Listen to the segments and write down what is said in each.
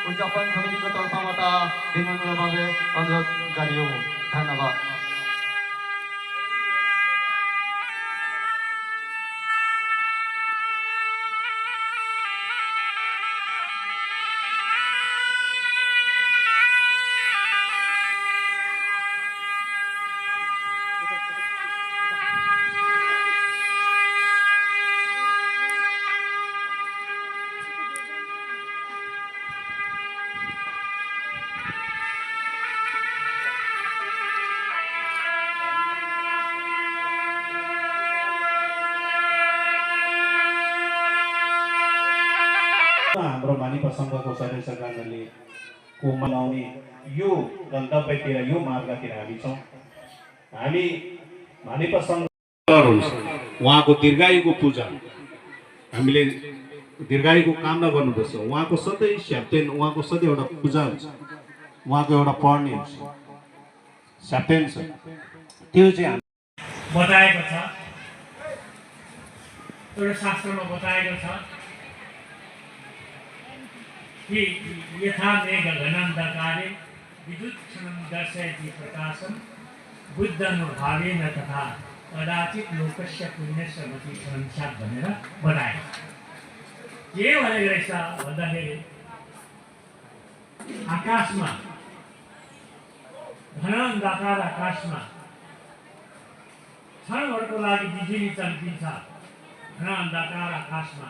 উদযাপন সমিতিগত ক্ষমতা বিনম্রভাবে অনুরোধ জানিও। ধন্যবাদ। हाम्रो मानिपा सङ्घको सदस्यगणले को मनाउने यो गन्तव्यतिर यो मार्गतिर हामी छौँ। हामी मानिपा सङ्घ उहाँको दीर्घायुको पूजा हामीले दीर्घायुको कामना गर्नुपर्छ। उहाँको सधैँ स्याप्टेन उहाँको सधैँ एउटा पूजा हुन्छ, उहाँको एउटा पढ्ने हुन्छ, स्याप्टेन छ, त्यो चाहिँ बताएको छ। एउटा शास्त्रमा बताएको छ कि यथा मेघ घनान्धकारे विद्युत्क्षणं दर्शयति प्रकाशं बुद्धनुभावेन तथा कदाचित लोकस्य पुण्यस्य मति क्षणं स्यात् भनेर बताएको। के भनेको रहेछ भन्दाखेरि आकाशमा घना अन्धकार आकाशमा क्षणभरको लागि बिजुली चम्किन्छ। घना अन्धकार आकाशमा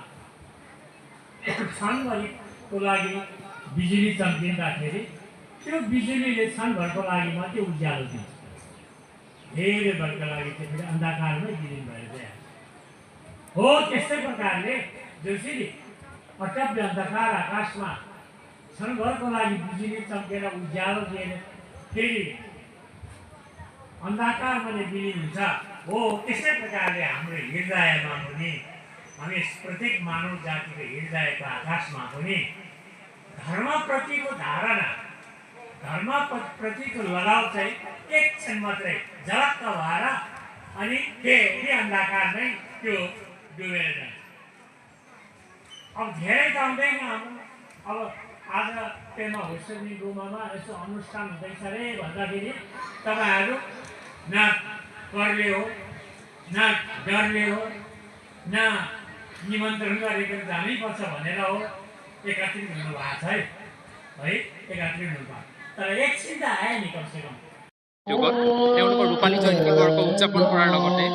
क्षणभरको लागि बिजुली चम्किँदाखेरि त्यो बिजुलीले क्षणभरको लागि मात्रै उज्यालो दिन्छ, धेरै भरको लागि चाहिँ फेरि अन्धकारमै विलिन भएर जान्छ। हो त्यस्तै प्रकारले जसरी अटब्य अन्धकार आकाशमा क्षणभरको लागि बिजुली चम्केर उज्यालो दिएर फेरि अन्धकारमा नै विलिन हुन्छ, हो त्यस्तै प्रकारले हाम्रो हृदयमा पनि हामी प्रत्येक मानव जातिको हृदयको आकाशमा पनि धर्मप्रतिको धारणा, धर्मप्रतिको लगाव चाहिँ एक क्षण मात्रै झलक्क भएर अनि फेरि अन्धकारमै त्यो डुबेर जान्छ। अब धेरै त आउँदैन हाम्रो। अब आज पेमा होस्टेलिङ गुम्बामा यसो अनुष्ठान हुँदैछ अरे भन्दाखेरि तपाईँहरू न करले हो न डरले हो न निमन्त्रण गरेको जानैपर्छ भनेर हो एकत्रित हुनुभएको छ है एकत्रित हुनुभएको। तर एकछिन त आयो नि कमसेकम তেওঁলোকৰ ৰূপালী জয়ন্তী বৰ্ষ উদযাপন কৰাৰ লগতে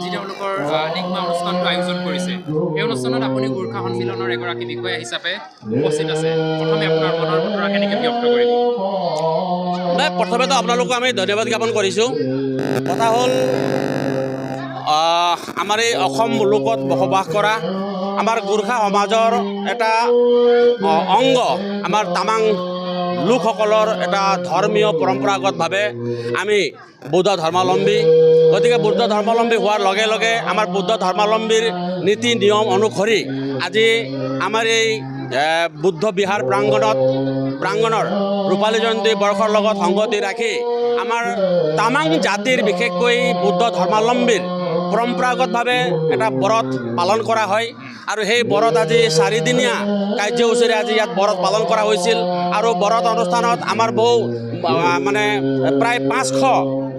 যি তেওঁলোকৰ নিগমা অনুষ্ঠানটো আয়োজন কৰিছে, এই অনুষ্ঠানত আপুনি গোৰ্খা সন্মিলনৰ এগৰাকী বিষয়া হিচাপে উপস্থিত আছে। প্ৰথমে আপোনাৰ মনৰ বতৰা কেনেকৈ ব্যক্ত কৰিব? নাই, প্ৰথমেতো আপোনালোকক আমি ধন্যবাদ জ্ঞাপন কৰিছোঁ। কথা হ'ল আমাৰ এই অসম মুলুকত বসবাস কৰা আমাৰ গোৰ্খা সমাজৰ এটা অংগ, আমাৰ তামাং লোকসকলৰ এটা ধৰ্মীয় পৰম্পৰাগতভাৱে আমি বৌদ্ধ ধৰ্মাৱলম্বী। গতিকে বৌদ্ধ ধৰ্মাৱলম্বী হোৱাৰ লগে লগে আমাৰ বৌদ্ধ ধৰ্মাৱলম্বীৰ নীতি নিয়ম অনুসৰি আজি আমাৰ এই বুদ্ধ বিহাৰ প্ৰাংগণৰ ৰূপালী জয়ন্তী বৰ্ষৰ লগত সংগতি ৰাখি আমাৰ তামাং জাতিৰ বিশেষকৈ বুদ্ধ ধৰ্মাৱলম্বীৰ পৰম্পৰাগতভাৱে এটা ব্ৰত পালন কৰা হয়। আৰু সেই ব্ৰত আজি 4 দিনীয়া কাৰ্যসূচীৰে আজি ইয়াত ব্ৰত পালন কৰা হৈছিল। আৰু ব্ৰত অনুষ্ঠানত আমাৰ বহু মানে প্ৰায় 500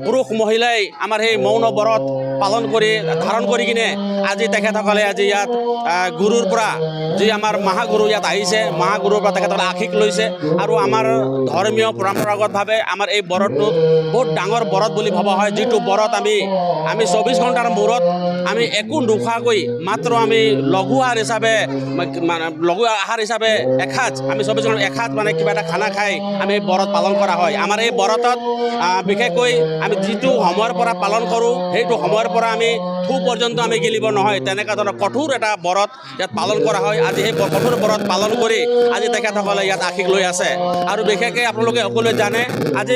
পুৰুষ মহিলাই আমাৰ সেই মৌন ব্ৰত পালন কৰি ধাৰণ কৰি কিনে আজি তেখেতসকলে আজি ইয়াত গুৰুৰ পৰা যি আমাৰ মহাগুৰু ইয়াত আহিছে, মহাগুৰুৰ পৰা তেখেতসকলে আশীষ লৈছে আৰু আমাৰ ধৰ্মীয় পৰম্পৰাগতভাৱে আমাৰ এই বৰতটো বহুত ডাঙৰ বৰত বুলি ভবা হয়, যিটো বৰত আমি 24 ঘণ্টাৰ মূৰত আমি একো নোখোৱাকৈ মাত্ৰ আমি লঘু আহাৰ হিচাপে মানে লঘু আহাৰ হিচাপে এসাঁজ আমি 24 ঘণ্টা এসাঁজ মানে কিবা এটা খানা খাই আমি বৰত পালন কৰা হয়। আমাৰ এই বৰতত বিশেষকৈ আমি যিটো সময়ৰ পৰা পালন কৰোঁ সেইটো সময়ৰ পৰা আমি থু পৰ্যন্ত আমি গিলিব নহয়, তেনেকুৱা ধৰণৰ কঠোৰ এটা বৰত ইয়াত পালন কৰা হয়। আজি সেই কঠোৰ বৰত পালন কৰি আজি তেখেতসকলে ইয়াত আশীষ লৈ আছে। আৰু বিশেষকৈ আপোনালোকে সকলোৱে জানে আজি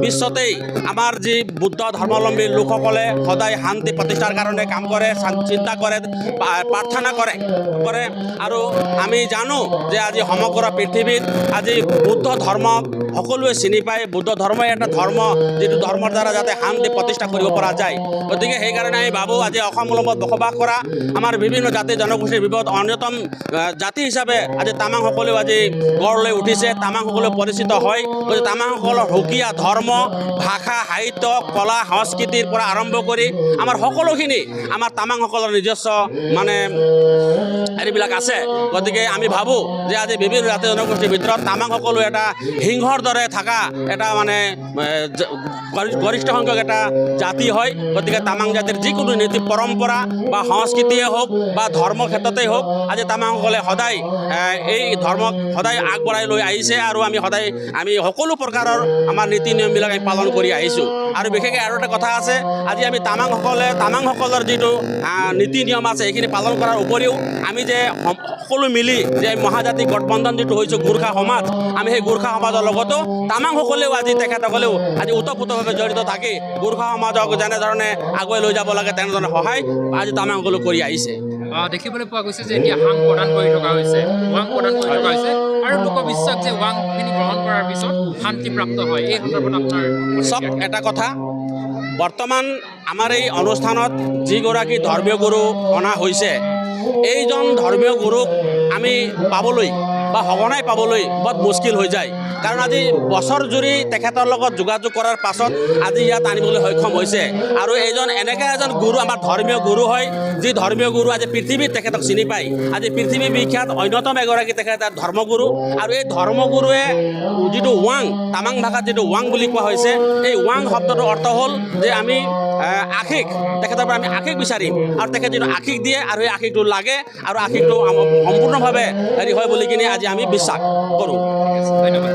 বিশ্বতেই আমাৰ যি বুদ্ধ ধৰ্মাৱলম্বী লোকসকলে সদায় শান্তি প্ৰতিষ্ঠাৰ কাৰণে কাম কৰে, চিন্তা কৰে, প্ৰাৰ্থনা কৰে আৰু আমি জানো যে আজি সমগ্ৰ পৃথিৱীত আজি বুদ্ধ ধৰ্ম সকলোৱে চিনি পায়। বুদ্ধ ধৰ্মই এটা ধৰ্ম যিটো ধৰ্মৰ দ্বাৰা যাতে শান্তি প্ৰতিষ্ঠা কৰিব পৰা যায়। গতিকে সেইকাৰণে আমি ভাবোঁ আজি অসম মূলত বসবাস কৰা আমাৰ বিভিন্ন জাতি জনগোষ্ঠীৰ ভিতৰত অন্যতম জাতি হিচাপে আজি তামাংসকলেও আজি গঢ় লৈ উঠিছে, তামাংসকলেও পৰিচিত হয়। গতিকে তামাংসকলৰ সুকীয়া ধৰ্ম, ভাষা, সাহিত্য, কলা, সংস্কৃতিৰ পৰা আৰম্ভ কৰি আমাৰ সকলোখিনি আমাৰ তামাংসকলৰ নিজস্ব মানে হেৰিবিলাক আছে। গতিকে আমি ভাবোঁ যে আজি বিভিন্ন জাতি জনগোষ্ঠীৰ ভিতৰত তামাংসকলো এটা সিংহৰ দৰে থকা এটা মানে গৰিষ্ঠ সংখ্যক এটা জাতি হয়। গতিকে তামাং জাতিৰ যিকোনো নীতি পৰম্পৰা বা সংস্কৃতিয়ে হওক বা ধৰ্মৰ ক্ষেত্ৰতেই হওক আজি তামাংসকলে সদায় এই ধৰ্মক সদায় আগবঢ়াই লৈ আহিছে আৰু আমি সকলো প্ৰকাৰৰ আমাৰ নীতি নিয়মবিলাক আমি পালন কৰি আহিছোঁ। আৰু বিশেষকৈ আৰু এটা কথা আছে, আজি আমি তামাংসকলৰ যিটো নীতি নিয়ম আছে সেইখিনি পালন কৰাৰ উপৰিও আমি যে সকলো মিলি যে মহাজাতি গঠবন্ধন যিটো হৈছে গোৰ্খা সমাজ, আমি সেই গোৰ্খা সমাজৰ লগতো তামাংসকলেও আজি তেখেতসকলেও আজি ওতঃপ্ৰোতভাৱে জড়িত থাকি গোৰ্খা সমাজক যেনেধৰণে আগুৱাই লৈ যাব লাগে তেনেধৰণে সহায় আজি তামাংসকলেও কৰি আহিছে। দেখিবলৈ পোৱা গৈছে যে এতিয়া হাং প্ৰদান কৰি থকা হৈছে, ৱাং প্ৰদান কৰি থকা হৈছে আৰু লোকবিশ্বাস যে ৱাংখিনি গ্ৰহণ কৰাৰ পিছত শান্তিপ্ৰাপ্ত হয়। এই সন্দৰ্ভত আপোনাৰ চব এটা কথা, বৰ্তমান আমাৰ এই অনুষ্ঠানত যিগৰাকী ধৰ্মীয় গুৰু অনা হৈছে এইজন ধৰ্মীয় গুৰুক আমি পাবলৈ বা সঘনাই পাবলৈ বহুত মুস্কিল হৈ যায়। কাৰণ আজি বছৰ জুৰি তেখেতৰ লগত যোগাযোগ কৰাৰ পাছত আজি ইয়াত আনিবলৈ সক্ষম হৈছে। আৰু এইজন এনেকৈ এজন গুৰু আমাৰ ধৰ্মীয় গুৰু হয়, যি ধৰ্মীয় গুৰু আজি পৃথিৱীত তেখেতক চিনি পায়। আজি পৃথিৱী বিখ্যাত অন্যতম এগৰাকী তেখেত ধৰ্মগুৰু। আৰু এই ধৰ্মগুৰুৱে যিটো ৱাং, তামাং ভাষাত যিটো ৱাং বুলি কোৱা হৈছে, এই ৱাং শব্দটোৰ অৰ্থ হ'ল যে আমি আশীষ, তেখেতৰ পৰা আমি আশীষ বিচাৰিম আৰু তেখেত যিটো আশীষ দিয়ে আৰু সেই আশীষটো লাগে আৰু আশীষটো সম্পূৰ্ণভাৱে হেৰি হয় বুলি কিনে আজি আমি বিশ্বাস কৰোঁ। ধন্যবাদ।